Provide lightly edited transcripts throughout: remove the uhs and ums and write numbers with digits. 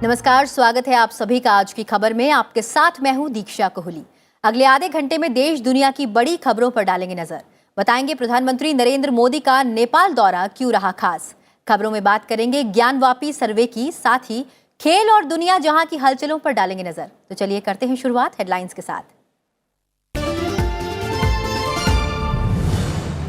नमस्कार, स्वागत है आप सभी का आज की खबर में। आपके साथ मैं हूं दीक्षा कोहली। अगले आधे घंटे में देश दुनिया की बड़ी खबरों पर डालेंगे नजर। बताएंगे प्रधानमंत्री नरेंद्र मोदी का नेपाल दौरा क्यों रहा खास। खबरों में बात करेंगे ज्ञानवापी सर्वे की, साथ ही खेल और दुनिया जहां की हलचलों पर डालेंगे नजर। तो चलिए करते हैं शुरुआत हेडलाइंस के साथ।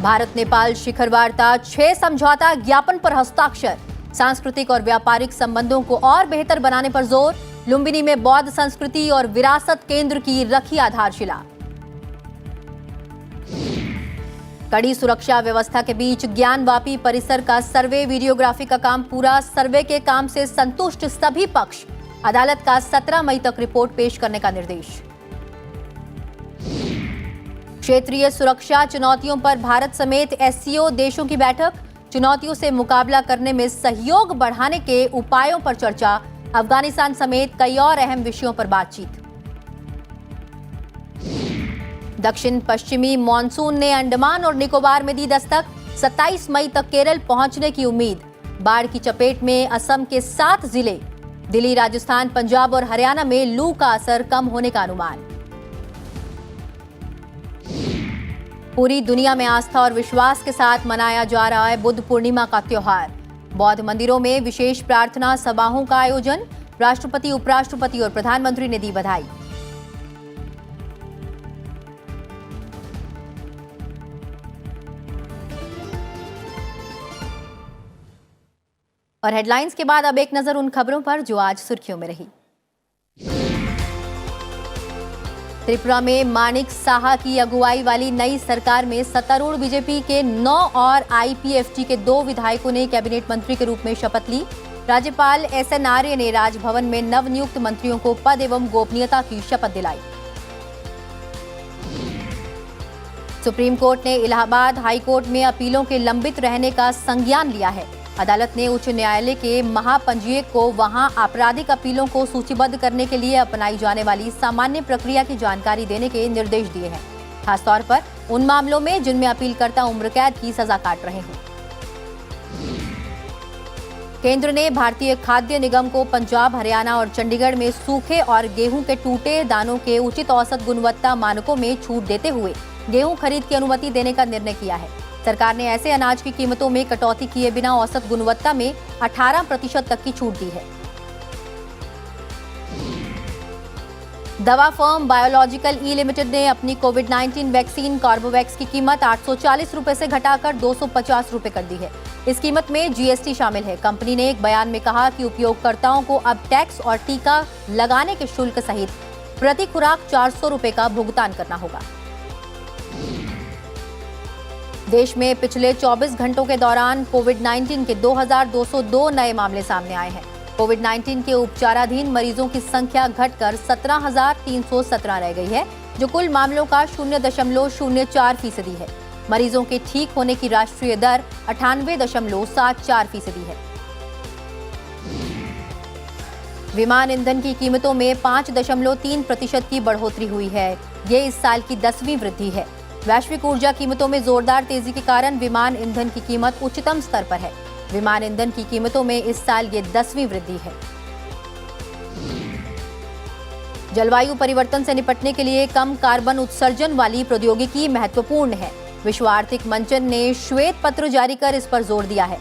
भारत नेपाल शिखर वार्ता, 6 समझौता ज्ञापन पर हस्ताक्षर। सांस्कृतिक और व्यापारिक संबंधों को और बेहतर बनाने पर जोर। लुम्बिनी में बौद्ध संस्कृति और विरासत केंद्र की रखी आधारशिला। कड़ी सुरक्षा व्यवस्था के बीच ज्ञानवापी परिसर का सर्वे, वीडियोग्राफी का काम पूरा। सर्वे के काम से संतुष्ट सभी पक्ष। अदालत का 17 मई तक रिपोर्ट पेश करने का निर्देश। क्षेत्रीय सुरक्षा चुनौतियों पर भारत समेत एससीओ देशों की बैठक। चुनौतियों से मुकाबला करने में सहयोग बढ़ाने के उपायों पर चर्चा। अफगानिस्तान समेत कई और अहम विषयों पर बातचीत। दक्षिण पश्चिमी मॉनसून ने अंडमान और निकोबार में दी दस्तक। 27 मई तक केरल पहुंचने की उम्मीद। बाढ़ की चपेट में असम के 7 जिले। दिल्ली, राजस्थान, पंजाब और हरियाणा में लू का असर कम होने का अनुमान। पूरी दुनिया में आस्था और विश्वास के साथ मनाया जा रहा है बुद्ध पूर्णिमा का त्योहार। बौद्ध मंदिरों में विशेष प्रार्थना सभाओं का आयोजन। राष्ट्रपति, उपराष्ट्रपति और प्रधानमंत्री ने दी बधाई। और हेडलाइंस के बाद अब एक नजर उन खबरों पर जो आज सुर्खियों में रही। त्रिपुरा में माणिक साहा की अगुवाई वाली नई सरकार में सत्तारूढ़ बीजेपी के 9 और आईपीएफटी के 2 विधायकों ने कैबिनेट मंत्री के रूप में शपथ ली। राज्यपाल एसएन आर्य ने राजभवन में नवनियुक्त मंत्रियों को पद एवं गोपनीयता की शपथ दिलाई। सुप्रीम कोर्ट ने इलाहाबाद हाई कोर्ट में अपीलों के लंबित रहने का संज्ञान लिया है। अदालत ने उच्च न्यायालय के महापंजीयक को वहां आपराधिक अपीलों को सूचीबद्ध करने के लिए अपनाई जाने वाली सामान्य प्रक्रिया की जानकारी देने के निर्देश दिए हैं, खासतौर पर उन मामलों में जिनमें अपीलकर्ता उम्र कैद की सजा काट रहे हों। केंद्र ने भारतीय खाद्य निगम को पंजाब, हरियाणा और चंडीगढ़ में सूखे और गेहूं के टूटे दानों के उचित औसत गुणवत्ता मानकों में छूट देते हुए गेहूं खरीद की अनुमति देने का निर्णय किया है। सरकार ने ऐसे अनाज की कीमतों में कटौती किए बिना औसत गुणवत्ता में 18% तक की छूट दी है। दवा फर्म बायोलॉजिकल ई लिमिटेड ने अपनी कोविड-19 वैक्सीन कार्बोवैक्स की कीमत 840 रुपए से घटाकर 250 रुपए कर दी है। इस कीमत में जीएसटी शामिल है। कंपनी ने एक बयान में कहा कि उपयोगकर्ताओं को अब टैक्स और टीका लगाने के शुल्क सहित प्रति खुराक 400 रुपए का भुगतान करना होगा। देश में पिछले 24 घंटों के दौरान कोविड-19 के 2202 नए मामले सामने आए हैं। कोविड-19 के उपचाराधीन मरीजों की संख्या घटकर 17,317 रह गई है, जो कुल मामलों का 0.04% है। मरीजों के ठीक होने की राष्ट्रीय दर 98.74% है। विमान ईंधन की कीमतों में 5.3% की बढ़ोतरी हुई है। ये इस साल की 10वीं वृद्धि है। वैश्विक ऊर्जा कीमतों में जोरदार तेजी के कारण विमान ईंधन की कीमत उच्चतम स्तर पर है। विमान ईंधन की कीमतों में इस साल ये 10वीं वृद्धि है। जलवायु परिवर्तन से निपटने के लिए कम कार्बन उत्सर्जन वाली प्रौद्योगिकी महत्वपूर्ण है। विश्व आर्थिक मंचन ने श्वेत पत्र जारी कर इस पर जोर दिया है।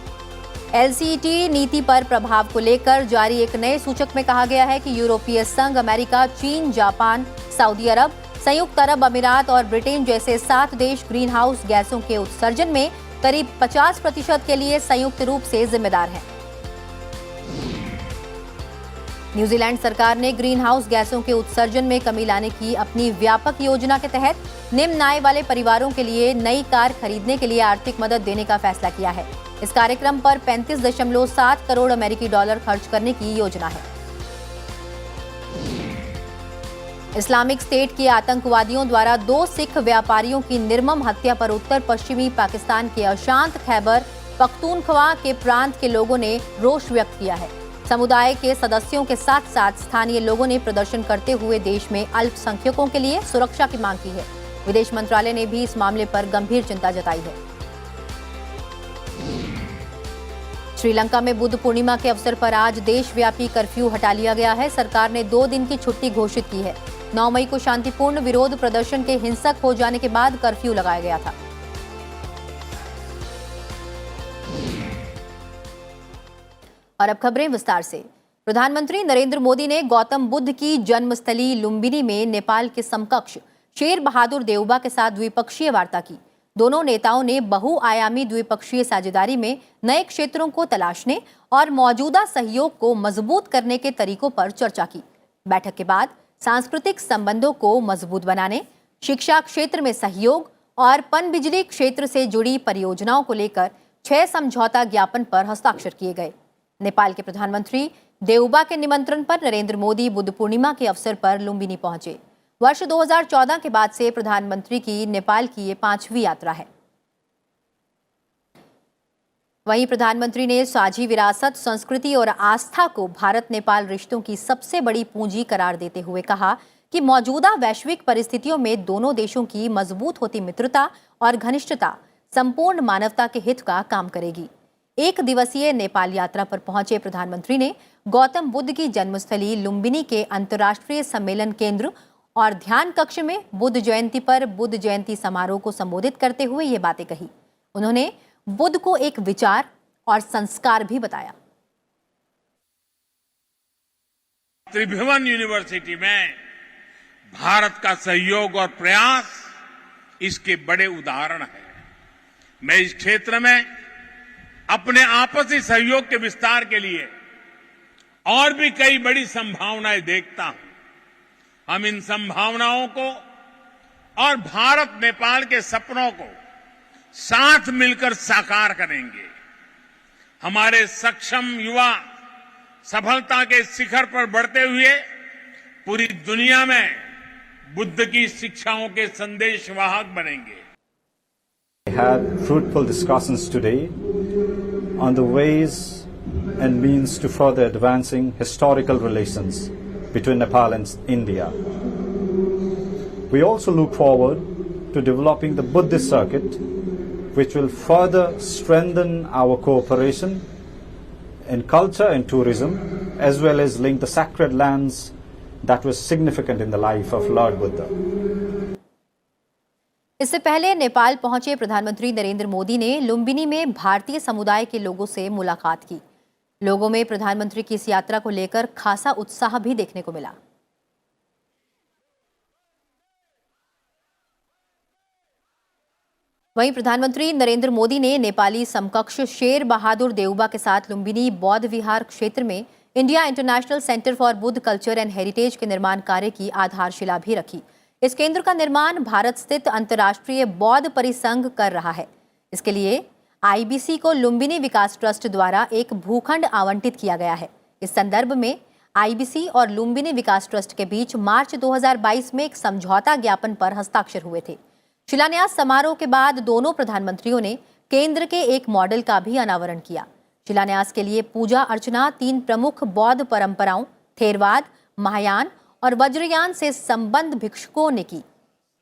एलसीईटी नीति पर प्रभाव को लेकर जारी एक नए सूचक में कहा गया है कि यूरोपीय संघ, अमेरिका, चीन, जापान, सऊदी अरब, संयुक्त अरब अमीरात और ब्रिटेन जैसे 7 देश ग्रीन हाउस गैसों के उत्सर्जन में करीब 50% के लिए संयुक्त रूप से जिम्मेदार हैं। न्यूजीलैंड सरकार ने ग्रीन हाउस गैसों के उत्सर्जन में कमी लाने की अपनी व्यापक योजना के तहत निम्न आय वाले परिवारों के लिए नई कार खरीदने के लिए आर्थिक मदद देने का फैसला किया है। इस कार्यक्रम पर 35.7 करोड़ अमेरिकी डॉलर खर्च करने की योजना है। इस्लामिक स्टेट के आतंकवादियों द्वारा 2 सिख व्यापारियों की निर्मम हत्या पर उत्तर पश्चिमी पाकिस्तान के अशांत खैबर पख्तूनख्वा के प्रांत के लोगों ने रोष व्यक्त किया है। समुदाय के सदस्यों के साथ साथ स्थानीय लोगों ने प्रदर्शन करते हुए देश में अल्पसंख्यकों के लिए सुरक्षा की मांग की है। विदेश मंत्रालय ने भी इस मामले पर गंभीर चिंता जताई है। श्रीलंका में बुद्ध पूर्णिमा के अवसर पर आज देशव्यापी कर्फ्यू हटा लिया गया है। सरकार ने 2 दिन की छुट्टी घोषित की है। 9 मई को शांतिपूर्ण विरोध प्रदर्शन के हिंसक हो जाने के बाद कर्फ्यू लगाया गया था। और अब खबरें विस्तार से। प्रधानमंत्री नरेंद्र मोदी ने गौतम बुद्ध की जन्मस्थली लुम्बिनी में नेपाल के समकक्ष शेर बहादुर देउबा के साथ द्विपक्षीय वार्ता की। दोनों नेताओं ने बहुआयामी द्विपक्षीय साझेदारी में नए क्षेत्रों को तलाशने और मौजूदा सहयोग को मजबूत करने के तरीकों पर चर्चा की। बैठक के बाद सांस्कृतिक संबंधों को मजबूत बनाने, शिक्षा क्षेत्र में सहयोग और पनबिजली क्षेत्र से जुड़ी परियोजनाओं को लेकर 6 समझौता ज्ञापन पर हस्ताक्षर किए गए। नेपाल के प्रधानमंत्री देउबा के निमंत्रण पर नरेंद्र मोदी बुद्ध पूर्णिमा के अवसर पर लुम्बिनी पहुंचे। वर्ष 2014 के बाद से प्रधानमंत्री की नेपाल की ये 5वीं यात्रा है। वहीं प्रधानमंत्री ने साझी विरासत, संस्कृति और आस्था को भारत नेपाल रिश्तों की सबसे बड़ी पूंजी करार देते हुए कहा कि मौजूदा वैश्विक परिस्थितियों में दोनों देशों की मजबूत होती मित्रता और घनिष्ठता संपूर्ण मानवता के हित का काम करेगी। 1 दिवसीय नेपाल यात्रा पर पहुंचे प्रधानमंत्री ने गौतम बुद्ध की जन्मस्थली लुम्बिनी के अंतर्राष्ट्रीय सम्मेलन केंद्र और ध्यान कक्ष में बुद्ध जयंती पर बुद्ध जयंती समारोह को संबोधित करते हुए ये बातें कही। उन्होंने बुद्ध को एक विचार और संस्कार भी बताया। त्रिभुवन यूनिवर्सिटी में भारत का सहयोग और प्रयास इसके बड़े उदाहरण हैं। मैं इस क्षेत्र में अपने आपसी सहयोग के विस्तार के लिए और भी कई बड़ी संभावनाएं देखता हूं। हम इन संभावनाओं को और भारत नेपाल के सपनों को साथ मिलकर साकार करेंगे। हमारे सक्षम युवा सफलता के शिखर पर बढ़ते हुए पूरी दुनिया में बुद्ध की शिक्षाओं के संदेशवाहक बनेंगे। We had fruitful discussions today on the ways and means to further advancing historical relations between Nepal and India. We also look forward to developing the Buddhist circuit, which will further strengthen our cooperation in culture and tourism, as well as link the sacred lands that were significant in the life of Lord Buddha. इससे पहले नेपाल पहुंचे प्रधानमंत्री नरेंद्र मोदी ने लुम्बिनी में भारतीय समुदाय के लोगों से मुलाकात की। लोगों में प्रधानमंत्री की इस यात्रा को लेकर खासा उत्साह भी देखने को मिला। वहीं प्रधानमंत्री नरेंद्र मोदी ने नेपाली समकक्ष शेर बहादुर देउबा के साथ लुम्बिनी बौद्ध विहार क्षेत्र में India international centre for Buddha culture and heritage के निर्माण कार्य की आधारशिला भी रखी। इस केंद्र का निर्माण भारत स्थित अंतर्राष्ट्रीय बौद्ध परिसंघ कर रहा है। इसके लिए आईबीसी को लुम्बिनी विकास ट्रस्ट द्वारा एक भूखंड आवंटित किया गया है। इस संदर्भ में आईबीसी और लुम्बिनी विकास ट्रस्ट के बीच मार्च 2022 में एक समझौता ज्ञापन पर हस्ताक्षर हुए थे। शिलान्यास समारोह के बाद दोनों प्रधानमंत्रियों ने केंद्र के एक मॉडल का भी अनावरण किया। शिलान्यास के लिए पूजा अर्चना 3 प्रमुख बौद्ध परंपराओं थेरवाद, महायान और वज्रयान से संबद्ध भिक्षुकों ने की।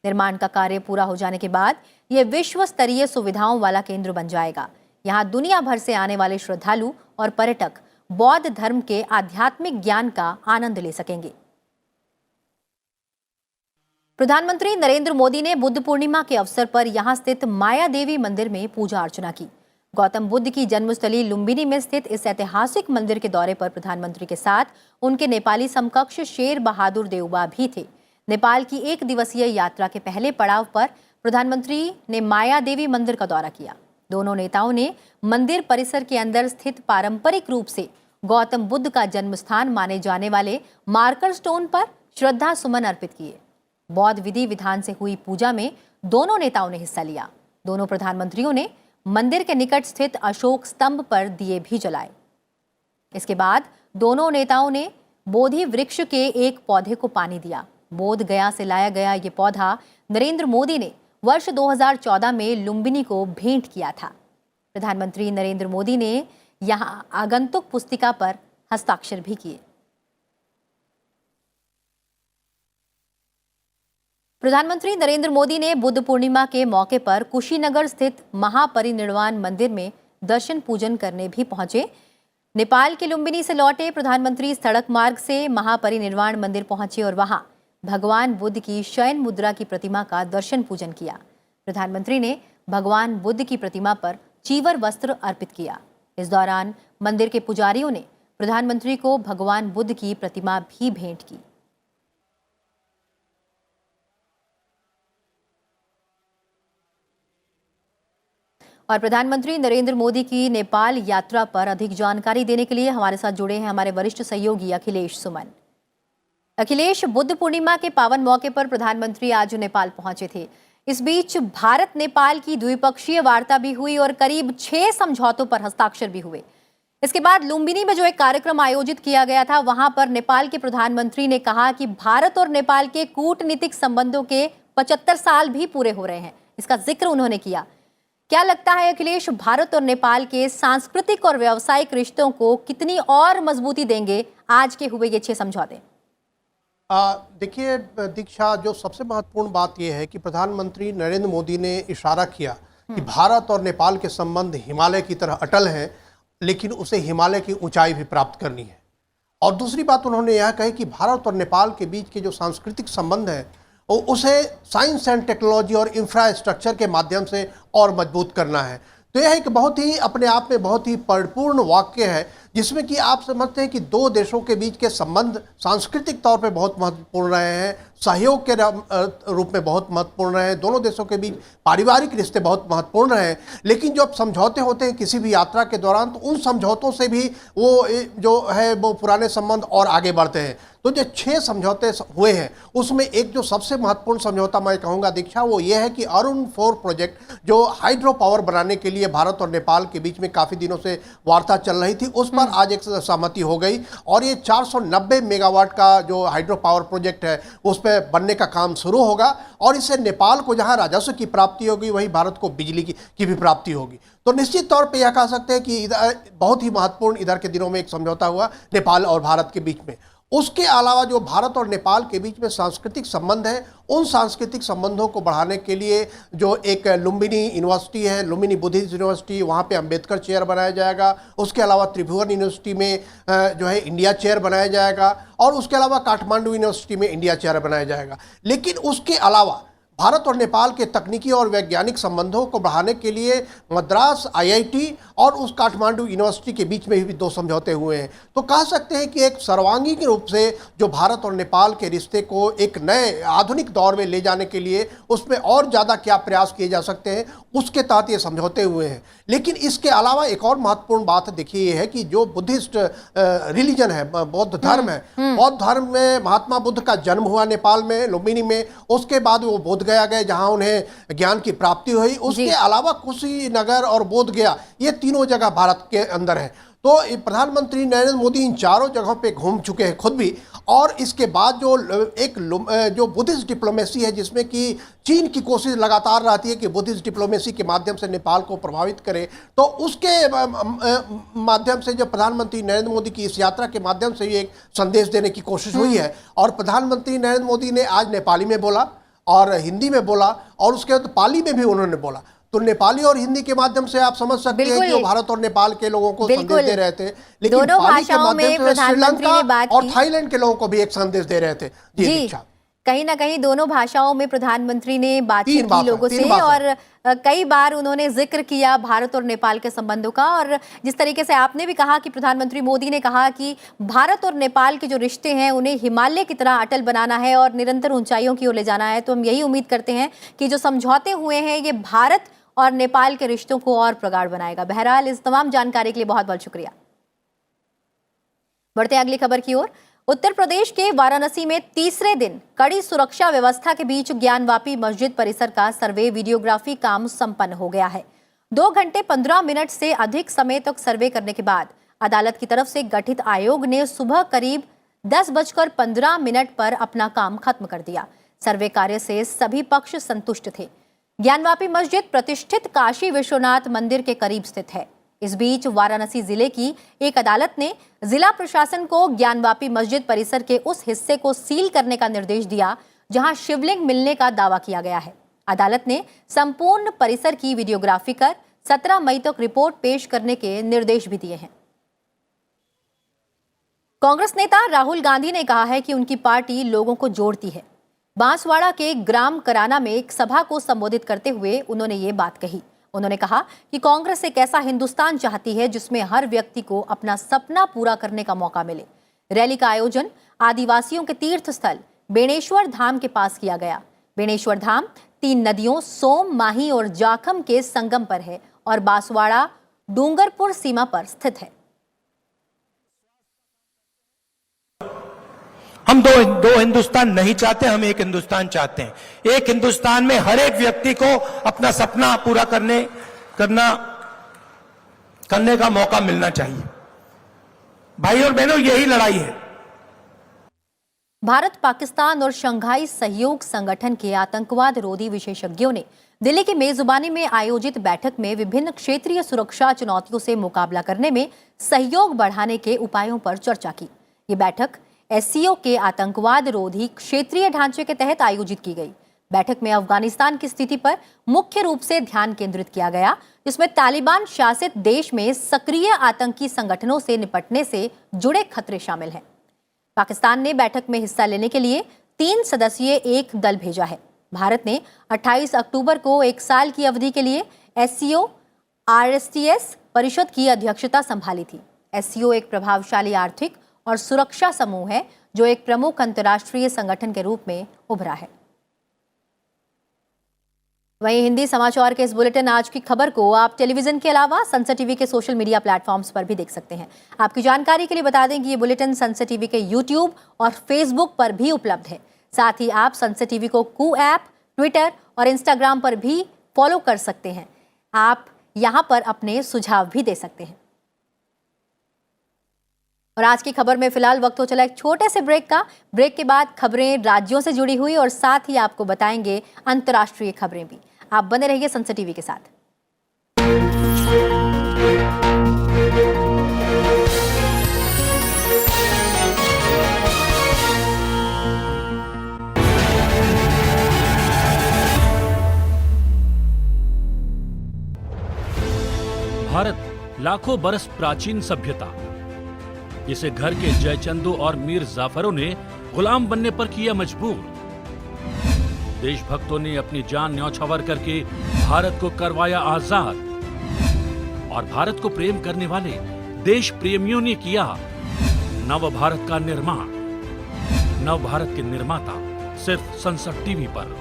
निर्माण का कार्य पूरा हो जाने के बाद यह विश्व स्तरीय सुविधाओं वाला केंद्र बन जाएगा। यहाँ दुनिया भर से आने वाले श्रद्धालु और पर्यटक बौद्ध धर्म के आध्यात्मिक ज्ञान का आनंद ले सकेंगे। प्रधानमंत्री नरेंद्र मोदी ने बुद्ध पूर्णिमा के अवसर पर यहां स्थित माया देवी मंदिर में पूजा अर्चना की। गौतम बुद्ध की जन्मस्थली लुम्बिनी में स्थित इस ऐतिहासिक मंदिर के दौरे पर प्रधानमंत्री के साथ उनके नेपाली समकक्ष शेर बहादुर देउबा भी थे। नेपाल की 1 दिवसीय यात्रा के पहले पड़ाव पर प्रधानमंत्री ने माया देवी मंदिर का दौरा किया। दोनों नेताओं ने मंदिर परिसर के अंदर स्थित पारंपरिक रूप से गौतम बुद्ध का जन्म स्थान माने जाने वाले मार्कर स्टोन पर श्रद्धा सुमन अर्पित किए। बौद्ध विधि विधान से हुई पूजा में दोनों नेताओं ने हिस्सा लिया। दोनों प्रधानमंत्रियों ने मंदिर के निकट स्थित अशोक स्तंभ पर दिए भी जलाए। इसके बाद दोनों नेताओं ने बोधि वृक्ष के एक पौधे को पानी दिया। बोध गया से लाया गया ये पौधा नरेंद्र मोदी ने वर्ष 2014 में लुम्बिनी को भेंट किया था। प्रधानमंत्री नरेंद्र मोदी ने यहां आगंतुक पुस्तिका पर हस्ताक्षर भी किए। प्रधानमंत्री नरेंद्र मोदी ने बुद्ध पूर्णिमा के मौके पर कुशीनगर स्थित महापरिनिर्वाण मंदिर में दर्शन पूजन करने भी पहुंचे। नेपाल के लुम्बिनी से लौटे प्रधानमंत्री सड़क मार्ग से महापरिनिर्वाण मंदिर पहुंचे और वहां भगवान बुद्ध की शयन मुद्रा की प्रतिमा का दर्शन पूजन किया। प्रधानमंत्री ने भगवान बुद्ध की प्रतिमा पर चीवर वस्त्र अर्पित किया। इस दौरान मंदिर के पुजारियों ने प्रधानमंत्री को भगवान बुद्ध की प्रतिमा भी भेंट की। और प्रधानमंत्री नरेंद्र मोदी की नेपाल यात्रा पर अधिक जानकारी देने के लिए हमारे साथ जुड़े हैं हमारे वरिष्ठ सहयोगी अखिलेश सुमन। अखिलेश, बुद्ध पूर्णिमा के पावन मौके पर प्रधानमंत्री आज नेपाल पहुंचे थे। इस बीच भारत नेपाल की द्विपक्षीय वार्ता भी हुई और करीब 6 समझौतों पर हस्ताक्षर भी हुए। इसके बाद लुम्बिनी में जो एक कार्यक्रम आयोजित किया गया था, वहां पर नेपाल के प्रधानमंत्री ने कहा कि भारत और नेपाल के कूटनीतिक संबंधों के 75 साल भी पूरे हो रहे हैं। इसका जिक्र उन्होंने किया। क्या लगता है अखिलेश, भारत और नेपाल के सांस्कृतिक और व्यावसायिक रिश्तों को कितनी और मजबूती देंगे आज के हुए ये 6 समझौते? देखिए दीक्षा, जो सबसे महत्वपूर्ण बात यह है कि प्रधानमंत्री नरेंद्र मोदी ने इशारा किया कि भारत और नेपाल के संबंध हिमालय की तरह अटल हैं, लेकिन उसे हिमालय की ऊंचाई भी प्राप्त करनी है। और दूसरी बात उन्होंने यह कही कि भारत और नेपाल के बीच के जो सांस्कृतिक संबंध है उसे साइंस एंड टेक्नोलॉजी और इंफ्रास्ट्रक्चर के माध्यम से और मजबूत करना है। तो यह एक बहुत ही अपने आप में बहुत ही परिपूर्ण वाक्य है, जिसमें कि आप समझते हैं कि दो देशों के बीच के संबंध सांस्कृतिक तौर पे बहुत महत्वपूर्ण रहे हैं, सहयोग के रूप में बहुत महत्वपूर्ण रहे हैं, दोनों देशों के बीच पारिवारिक रिश्ते बहुत महत्वपूर्ण रहे हैं। लेकिन जब समझौते होते हैं किसी भी यात्रा के दौरान, तो उन समझौतों से भी वो जो है वो पुराने संबंध और आगे बढ़ते हैं। तो जो 6 समझौते हुए हैं उसमें एक जो सबसे महत्वपूर्ण समझौता मैं कहूँगा दीक्षा, वो ये है कि अरुण 4 प्रोजेक्ट जो हाइड्रो पावर बनाने के लिए भारत और नेपाल के बीच में काफ़ी दिनों से वार्ता चल रही थी, उस पर आज एक सहमति हो गई और ये 490 मेगावाट का जो हाइड्रो पावर प्रोजेक्ट है उस पर बनने का काम शुरू होगा और इससे नेपाल को जहां राजस्व की प्राप्ति होगी वहीं भारत को बिजली की भी प्राप्ति होगी। तो निश्चित तौर पे यह कह सकते हैं कि इधर बहुत ही महत्वपूर्ण इधर के दिनों में एक समझौता हुआ नेपाल और भारत के बीच में। उसके अलावा जो भारत और नेपाल के बीच में सांस्कृतिक संबंध है, उन सांस्कृतिक संबंधों को बढ़ाने के लिए जो एक लुम्बिनी यूनिवर्सिटी है, लुम्बिनी बुद्धिस्ट यूनिवर्सिटी, वहाँ पे अंबेडकर चेयर बनाया जाएगा। उसके अलावा त्रिभुवन यूनिवर्सिटी में जो है इंडिया चेयर बनाया जाएगा और उसके अलावा काठमांडू यूनिवर्सिटी में इंडिया चेयर बनाया जाएगा। लेकिन उसके अलावा भारत और नेपाल के तकनीकी और वैज्ञानिक संबंधों को बढ़ाने के लिए मद्रास IIT और उस काठमांडू यूनिवर्सिटी के बीच में भी 2 समझौते हुए हैं। तो कह सकते हैं कि एक सर्वांगीण रूप से जो भारत और नेपाल के रिश्ते को एक नए आधुनिक दौर में ले जाने के लिए उसमें और ज़्यादा क्या प्रयास किए जा सकते हैं, उसके तहत ये समझौते हुए हैं। लेकिन इसके अलावा एक और महत्वपूर्ण बात देखिए ये है कि जो बुद्धिस्ट रिलीजन है, बौद्ध धर्म है, बौद्ध धर्म में महात्मा बुद्ध का जन्म हुआ नेपाल में लुम्बिनी में, उसके बाद वो बोध गया गए जहां उन्हें ज्ञान की प्राप्ति हुई। उसके अलावा कुशीनगर और बोध गया, ये तीनों जगह भारत के अंदर है। तो प्रधानमंत्री नरेंद्र मोदी इन चारों जगहों पे घूम चुके हैं खुद भी। और इसके बाद जो बुद्धिस्ट डिप्लोमेसी है, जिसमें कि चीन की कोशिश लगातार रहती है कि बुद्धिस्ट डिप्लोमेसी के माध्यम से नेपाल को प्रभावित करे, तो उसके माध्यम से जो प्रधानमंत्री नरेंद्र मोदी की इस यात्रा के माध्यम से एक संदेश देने की कोशिश हुई है। और प्रधानमंत्री नरेंद्र मोदी ने आज नेपाली में बोला और हिंदी में बोला और उसके बाद पाली में भी उन्होंने बोला। तो नेपाली और हिंदी के माध्यम से आप समझ सकते हैं कि वो भारत और नेपाल के लोगों को संदेश दे रहे थे, लेकिन दोनों पाली के भाषाओं में माध्यम से श्रीलंका और की। थाईलैंड के लोगों को भी एक संदेश दे रहे थे। जी, कहीं ना कहीं दोनों भाषाओं में प्रधानमंत्री ने बातचीत की लोगों से और कई बार उन्होंने जिक्र किया भारत और नेपाल के संबंधों का। और जिस तरीके से आपने भी कहा कि प्रधानमंत्री मोदी ने कहा कि भारत और नेपाल के जो रिश्ते हैं उन्हें हिमालय की तरह अटल बनाना है और निरंतर ऊंचाइयों की ओर ले जाना है, तो हम यही उम्मीद करते हैं कि जो समझौते हुए हैं ये भारत और नेपाल के रिश्तों को और प्रगाढ़ बनाएगा। बहरहाल इस तमाम जानकारी के लिए बहुत बहुत शुक्रिया। बढ़ते हैं अगली खबर की ओर। उत्तर प्रदेश के वाराणसी में तीसरे दिन कड़ी सुरक्षा व्यवस्था के बीच ज्ञानवापी मस्जिद परिसर का सर्वे वीडियोग्राफी काम संपन्न हो गया है। 2 घंटे 15 मिनट से अधिक समय तक सर्वे करने के बाद अदालत की तरफ से गठित आयोग ने सुबह करीब 10:15 पर अपना काम खत्म कर दिया। सर्वे कार्य से सभी पक्ष संतुष्ट थे। ज्ञानवापी मस्जिद प्रतिष्ठित काशी विश्वनाथ मंदिर के करीब स्थित है। इस बीच वाराणसी जिले की एक अदालत ने जिला प्रशासन को ज्ञानवापी मस्जिद परिसर के उस हिस्से को सील करने का निर्देश दिया जहां शिवलिंग मिलने का दावा किया गया है। अदालत ने संपूर्ण परिसर की वीडियोग्राफी कर 17 मई तक रिपोर्ट पेश करने के निर्देश भी दिए हैं। कांग्रेस नेता राहुल गांधी ने कहा है कि उनकी पार्टी लोगों को जोड़ती है। बांसवाड़ा के ग्राम कराना में एक सभा को संबोधित करते हुए उन्होंने ये बात कही। उन्होंने कहा कि कांग्रेस एक ऐसा हिंदुस्तान चाहती है जिसमें हर व्यक्ति को अपना सपना पूरा करने का मौका मिले। रैली का आयोजन आदिवासियों के तीर्थ स्थल बेणेश्वर धाम के पास किया गया। बेणेश्वर धाम 3 नदियों सोम, माही और जाखम के संगम पर है और बांसवाड़ा डूंगरपुर सीमा पर स्थित है। हम दो हिंदुस्तान नहीं चाहते, हम एक हिंदुस्तान चाहते हैं। एक हिंदुस्तान में हर एक व्यक्ति को अपना सपना पूरा करने का मौका मिलना चाहिए। भाई और बहनों, यही लड़ाई है। भारत, पाकिस्तान और शंघाई सहयोग संगठन के आतंकवाद रोधी विशेषज्ञों ने दिल्ली की मेजबानी में आयोजित बैठक में विभिन्न क्षेत्रीय सुरक्षा चुनौतियों से मुकाबला करने में सहयोग बढ़ाने के उपायों पर चर्चा की। ये बैठक एससीओ के आतंकवाद रोधी क्षेत्रीय ढांचे के तहत आयोजित की गई। बैठक में अफगानिस्तान की स्थिति पर मुख्य रूप से ध्यान केंद्रित किया गया, जिसमें तालिबान शासित देश में सक्रिय आतंकी संगठनों से निपटने से जुड़े खतरे शामिल हैं। पाकिस्तान ने बैठक में हिस्सा लेने के लिए 3 सदस्यीय एक दल भेजा है। भारत ने 28 अक्टूबर को 1 साल की अवधि के लिए एससीओ आरएसटीएस परिषद की अध्यक्षता संभाली थी। एससीओ एक प्रभावशाली आर्थिक और सुरक्षा समूह है जो एक प्रमुख अंतर्राष्ट्रीय संगठन के रूप में उभरा है। वहीं हिंदी समाचार के इस बुलेटिन आज की खबर को आप टेलीविजन के अलावा सनसद टीवी के सोशल मीडिया प्लेटफॉर्म्स पर भी देख सकते हैं। आपकी जानकारी के लिए बता दें कि ये बुलेटिन सनसद टीवी के यूट्यूब और फेसबुक पर भी उपलब्ध है। साथ ही आप सनसद टीवी को कू ऐप, ट्विटर और इंस्टाग्राम पर भी फॉलो कर सकते हैं। आप यहां पर अपने सुझाव भी दे सकते हैं। और आज की खबर में फिलहाल वक्त हो चला एक छोटे से ब्रेक का। ब्रेक के बाद खबरें राज्यों से जुड़ी हुई और साथ ही आपको बताएंगे अंतर्राष्ट्रीय खबरें भी। आप बने रहिए सनसद टीवी के साथ। भारत लाखों बरस प्राचीन सभ्यता, जिसे घर के जयचंदो और मीर जाफरों ने गुलाम बनने पर किया मजबूर। देशभक्तों ने अपनी जान न्यौछावर करके भारत को करवाया आजाद और भारत को प्रेम करने वाले देश प्रेमियों ने किया नव भारत का निर्माण। नव भारत के निर्माता सिर्फ सनसद टीवी पर।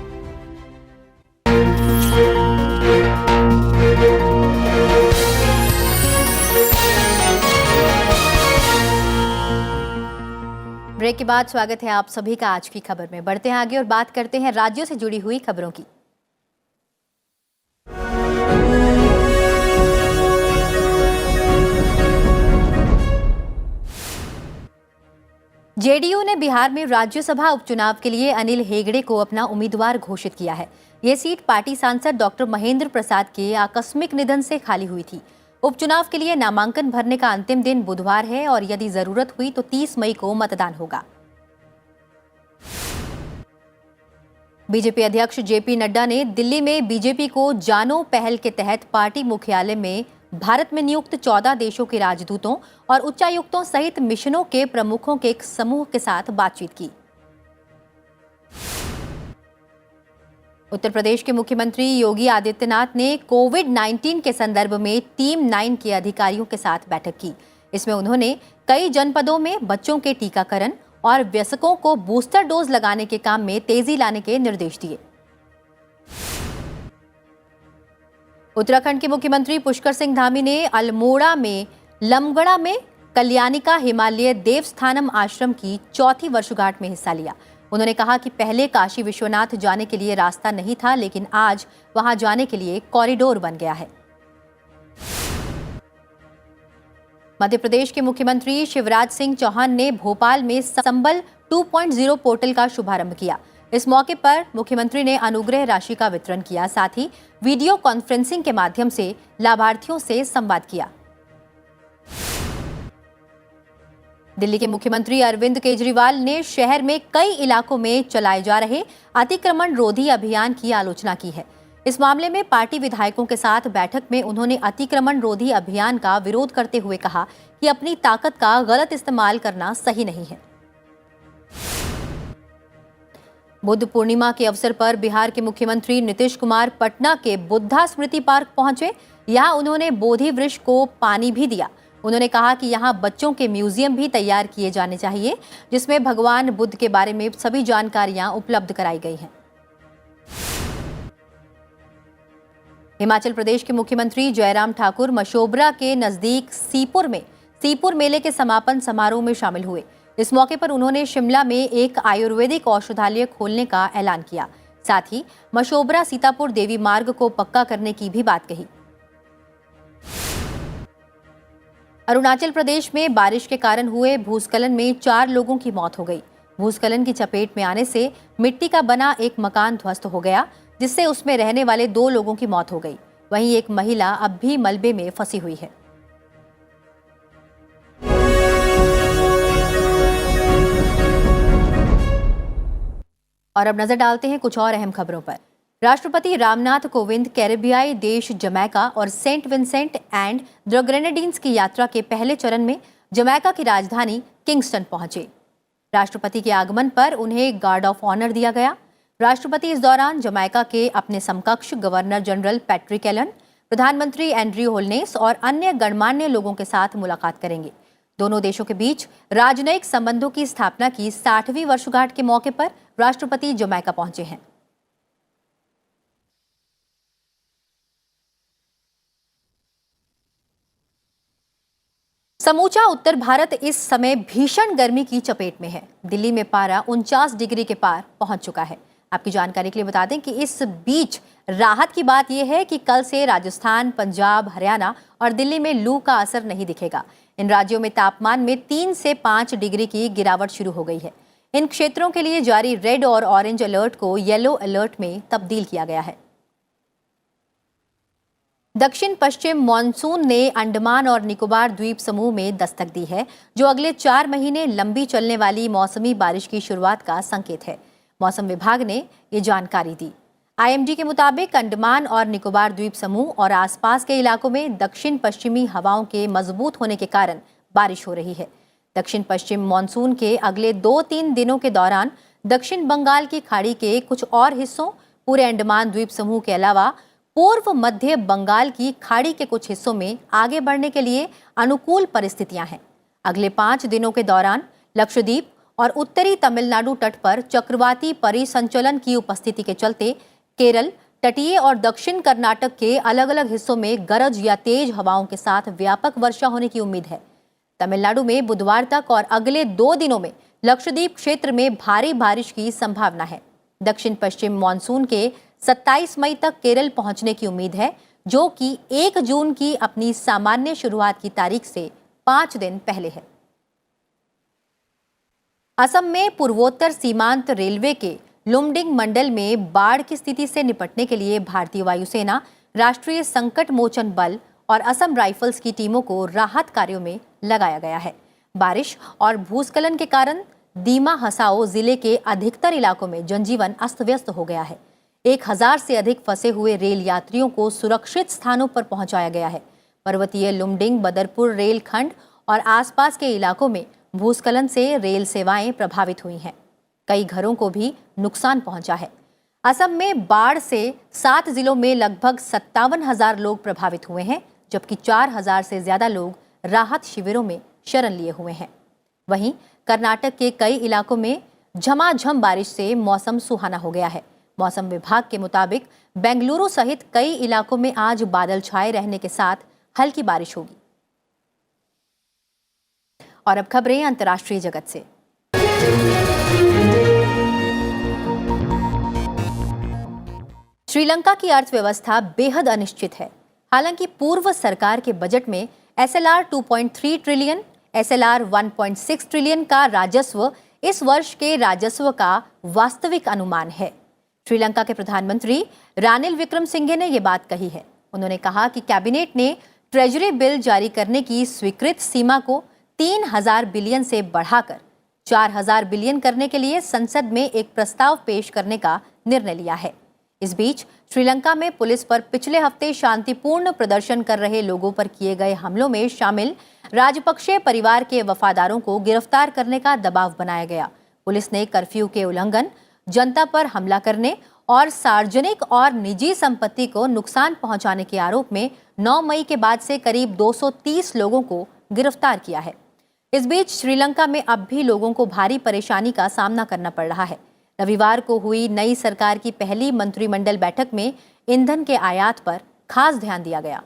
ब्रेक के बाद स्वागत है आप सभी का आज की खबर में। बढ़ते हैं आगे और बात करते हैं राज्यों से जुड़ी हुई खबरों की। जेडीयू ने बिहार में राज्यसभा उपचुनाव के लिए अनिल हेगड़े को अपना उम्मीदवार घोषित किया है। ये सीट पार्टी सांसद डॉक्टर महेंद्र प्रसाद के आकस्मिक निधन से खाली हुई थी। उपचुनाव के लिए नामांकन भरने का अंतिम दिन बुधवार है और यदि जरूरत हुई तो 30 मई को मतदान होगा। बीजेपी अध्यक्ष जेपी नड्डा ने दिल्ली में बीजेपी को जानो पहल के तहत पार्टी मुख्यालय में भारत में नियुक्त 14 देशों के राजदूतों और उच्चायुक्तों सहित मिशनों के प्रमुखों के एक समूह के साथ बातचीत की। उत्तर प्रदेश के मुख्यमंत्री योगी आदित्यनाथ ने कोविड-19 के संदर्भ में टीम 9 के अधिकारियों के साथ बैठक की। इसमें उन्होंने कई जनपदों में बच्चों के टीकाकरण और वयस्कों को बूस्टर डोज लगाने के काम में तेजी लाने के निर्देश दिए। उत्तराखंड के मुख्यमंत्री पुष्कर सिंह धामी ने अल्मोड़ा में लमगड़ा में कल्याणिका हिमालय देवस्थानम आश्रम की 4वीं वर्षगांठ में हिस्सा लिया। उन्होंने कहा कि पहले काशी विश्वनाथ जाने के लिए रास्ता नहीं था, लेकिन आज वहां जाने के लिए कॉरिडोर बन गया है। मध्य प्रदेश के मुख्यमंत्री शिवराज सिंह चौहान ने भोपाल में संबल 2.0 पोर्टल का शुभारंभ किया। इस मौके पर मुख्यमंत्री ने अनुग्रह राशि का वितरण किया, साथ ही वीडियो कॉन्फ्रेंसिंग के माध्यम से लाभार्थियों से संवाद किया। दिल्ली के मुख्यमंत्री अरविंद केजरीवाल ने शहर में कई इलाकों में चलाए जा रहे अतिक्रमण रोधी अभियान की आलोचना की है। इस मामले में पार्टी विधायकों के साथ बैठक में उन्होंने अतिक्रमण रोधी अभियान का विरोध करते हुए कहा कि अपनी ताकत का गलत इस्तेमाल करना सही नहीं है। बुद्ध पूर्णिमा के अवसर पर बिहार के मुख्यमंत्री नीतीश कुमार पटना के बुद्धा स्मृति पार्क पहुंचे। यहां उन्होंने बोधि वृक्ष को पानी भी दिया। उन्होंने कहा कि यहां बच्चों के म्यूजियम भी तैयार किए जाने चाहिए, जिसमें भगवान बुद्ध के बारे में सभी जानकारियां उपलब्ध कराई गई हैं। हिमाचल प्रदेश के मुख्यमंत्री जयराम ठाकुर मशोबरा के नजदीक सीपुर में सीपुर मेले के समापन समारोह में शामिल हुए। इस मौके पर उन्होंने शिमला में एक आयुर्वेदिक औषधालय खोलने का ऐलान किया। साथ ही मशोबरा सीतापुर देवी मार्ग को पक्का करने की भी बात कही। अरुणाचल प्रदेश में बारिश के कारण हुए भूस्खलन में 4 लोगों की मौत हो गई। भूस्खलन की चपेट में आने से मिट्टी का बना एक मकान ध्वस्त हो गया, जिससे उसमें रहने वाले 2 लोगों की मौत हो गई। वहीं एक महिला अब भी मलबे में फंसी हुई है। और अब नजर डालते हैं कुछ और अहम खबरों पर। राष्ट्रपति रामनाथ कोविंद कैरेबियाई देश जमैका और Saint Vincent and the Grenadines की यात्रा के पहले चरण में जमैका की राजधानी किंगस्टन पहुंचे। राष्ट्रपति के आगमन पर उन्हें गार्ड ऑफ ऑनर दिया गया। राष्ट्रपति इस दौरान जमैका के अपने समकक्ष गवर्नर जनरल पैट्रिक एलन, प्रधानमंत्री एंड्रयू होल्नेस और अन्य गणमान्य लोगों के साथ मुलाकात करेंगे। दोनों देशों के बीच राजनयिक संबंधों की स्थापना की 60वीं वर्षगांठ के मौके पर राष्ट्रपति जमैका पहुंचे हैं। समूचा उत्तर भारत इस समय भीषण गर्मी की चपेट में है। दिल्ली में पारा 49 डिग्री के पार पहुंच चुका है। आपकी जानकारी के लिए बता दें कि इस बीच राहत की बात यह है कि कल से राजस्थान, पंजाब, हरियाणा और दिल्ली में लू का असर नहीं दिखेगा। इन राज्यों में तापमान में 3 से 5 डिग्री की गिरावट शुरू हो गई है। इन क्षेत्रों के लिए जारी रेड और ऑरेंज अलर्ट को येलो अलर्ट में तब्दील किया गया है। दक्षिण पश्चिम मॉनसून ने अंडमान और निकोबार द्वीप समूह में दस्तक दी है, जो अगले 4 महीने लंबी चलने वाली मौसमी बारिश की शुरुआत का संकेत है। मौसम विभाग ने ये जानकारी दी। आईएमडी के मुताबिक अंडमान और निकोबार द्वीप समूह और आसपास के इलाकों में दक्षिण पश्चिमी हवाओं के मजबूत होने के कारण बारिश हो रही है। दक्षिण पश्चिम मॉनसून के अगले 2-3 दिनों के दौरान दक्षिण बंगाल की खाड़ी के कुछ और हिस्सों, पूरे अंडमान द्वीप समूह के अलावा पूर्व मध्य बंगाल की खाड़ी के कुछ हिस्सों में आगे बढ़ने के लिए अनुकूल परिस्थितियां हैं। अगले 5 दिनों के दौरान लक्षद्वीप और उत्तरी तमिलनाडु तट पर चक्रवाती परिसंचलन की उपस्थिति के चलते केरल, तटीय और दक्षिण कर्नाटक के अलग अलग हिस्सों में गरज या तेज हवाओं के साथ व्यापक वर्षा होने की उम्मीद है। तमिलनाडु में बुधवार तक और अगले 2 दिनों में लक्षद्वीप क्षेत्र में भारी बारिश की संभावना है। दक्षिण पश्चिम मॉनसून के 27 मई तक केरल पहुंचने की उम्मीद है, जो कि 1 जून की अपनी सामान्य शुरुआत की तारीख से 5 दिन पहले है। असम में पूर्वोत्तर सीमांत रेलवे के लुमडिंग मंडल में बाढ़ की स्थिति से निपटने के लिए भारतीय वायुसेना, राष्ट्रीय संकट मोचन बल और असम राइफल्स की टीमों को राहत कार्यों में लगाया गया है। बारिश और भूस्खलन के कारण दीमा हसाओ जिले के अधिकतर इलाकों में जनजीवन अस्त व्यस्त हो गया है। 1000 से अधिक फंसे हुए रेल यात्रियों को सुरक्षित स्थानों पर पहुंचाया गया है। पर्वतीय लुमडिंग बदरपुर रेल खंड और आसपास के इलाकों में भूस्खलन से रेल सेवाएं प्रभावित हुई हैं। कई घरों को भी नुकसान पहुंचा है। असम में बाढ़ से 7 जिलों में लगभग 57,000 लोग प्रभावित हुए हैं, जबकि 4,000 से ज्यादा लोग राहत शिविरों में शरण लिए हुए हैं। वहीं कर्नाटक के कई इलाकों में झमाझम बारिश से मौसम सुहाना हो गया है। मौसम विभाग के मुताबिक बेंगलुरु सहित कई इलाकों में आज बादल छाए रहने के साथ हल्की बारिश होगी। और अब खबरें अंतर्राष्ट्रीय जगत से। श्रीलंका की अर्थव्यवस्था बेहद अनिश्चित है। हालांकि पूर्व सरकार के बजट में SLR 2.3 ट्रिलियन, SLR 1.6 ट्रिलियन का राजस्व इस वर्ष के राजस्व का वास्तविक अनुमान है। श्रीलंका के प्रधानमंत्री रानिल विक्रमसिंघे ने यह बात कही है। उन्होंने कहा कि कैबिनेट ने ट्रेजरी बिल जारी करने की स्वीकृत सीमा को 3,000 बिलियन से बढ़ाकर 4,000 बिलियन करने के लिए संसद में एक प्रस्ताव पेश करने का निर्णय लिया है। इस बीच श्रीलंका में पुलिस पर पिछले हफ्ते शांतिपूर्ण प्रदर्शन कर रहे लोगों पर किए गए हमलों में शामिल राजपक्षे परिवार के वफादारों को गिरफ्तार करने का दबाव बनाया गया। पुलिस ने कर्फ्यू के उल्लंघन, जनता पर हमला करने और सार्वजनिक और निजी संपत्ति को नुकसान पहुंचाने के आरोप में 9 मई के बाद से करीब 230 लोगों को गिरफ्तार किया है। इस बीच श्रीलंका में अब भी लोगों को भारी परेशानी का सामना करना पड़ रहा है। रविवार को हुई नई सरकार की पहली मंत्रिमंडल बैठक में ईंधन के आयात पर खास ध्यान दिया गया।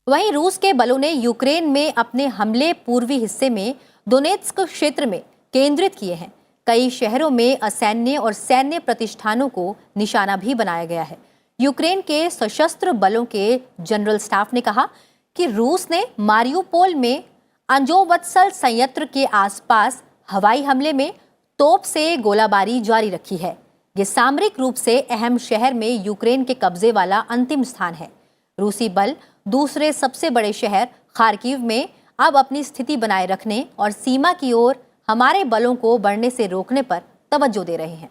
वहीं रूस के बलों ने यूक्रेन में अपने हमले पूर्वी हिस्से में दोनेत्स्क क्षेत्र में केंद्रित किए हैं। कई शहरों में असैन्य और सैन्य प्रतिष्ठानों को निशाना भी बनाया गया है। यूक्रेन के सशस्त्र बलों के जनरल स्टाफ ने कहा कि रूस ने मारियुपोल में अंजोवत्सल संयंत्र के आसपास हवाई हमले में तोप से गोलाबारी जारी रखी है। ये सामरिक रूप से अहम शहर में यूक्रेन के कब्जे वाला अंतिम स्थान है। रूसी बल दूसरे सबसे बड़े शहर खार्किव में अब अपनी स्थिति बनाए रखने और सीमा की ओर हमारे बलों को बढ़ने से रोकने पर तवज्जो दे रहे हैं।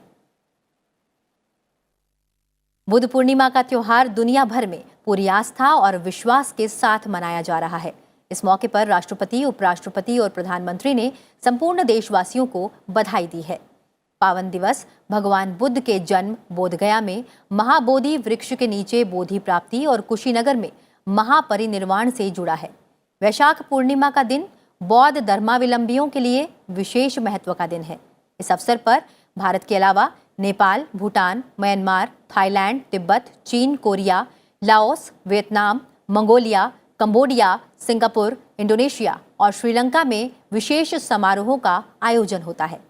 बुद्ध पूर्णिमा का त्योहार दुनिया भर में पूरी आस्था और विश्वास के साथ मनाया जा रहा है। इस मौके पर राष्ट्रपति, उपराष्ट्रपति और प्रधानमंत्री ने संपूर्ण देशवासियों को बधाई दी है। पावन दिवस भगवान बुद्ध के जन्म बोधगया में महाबोधि वृक्ष के नीचे बोधि प्राप्ति और कुशीनगर में महापरिनिर्वाण से जुड़ा है। वैशाख पूर्णिमा का दिन बौद्ध धर्मावलंबियों के लिए विशेष महत्व का दिन है। इस अवसर पर भारत के अलावा नेपाल, भूटान, म्यांमार, थाईलैंड, तिब्बत, चीन, Korea, Laos, Vietnam, Mongolia, Cambodia, Singapore, Indonesia और श्रीलंका में विशेष समारोहों का आयोजन होता है।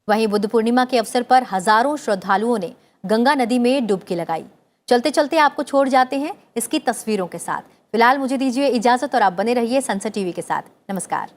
वहीं बुद्ध पूर्णिमा के अवसर पर हजारों श्रद्धालुओं ने गंगा नदी में डुबकी लगाई। चलते चलते आपको छोड़ जाते हैं इसकी तस्वीरों के साथ। फिलहाल मुझे दीजिए इजाजत और आप बने रहिए सनसद टीवी के साथ। नमस्कार।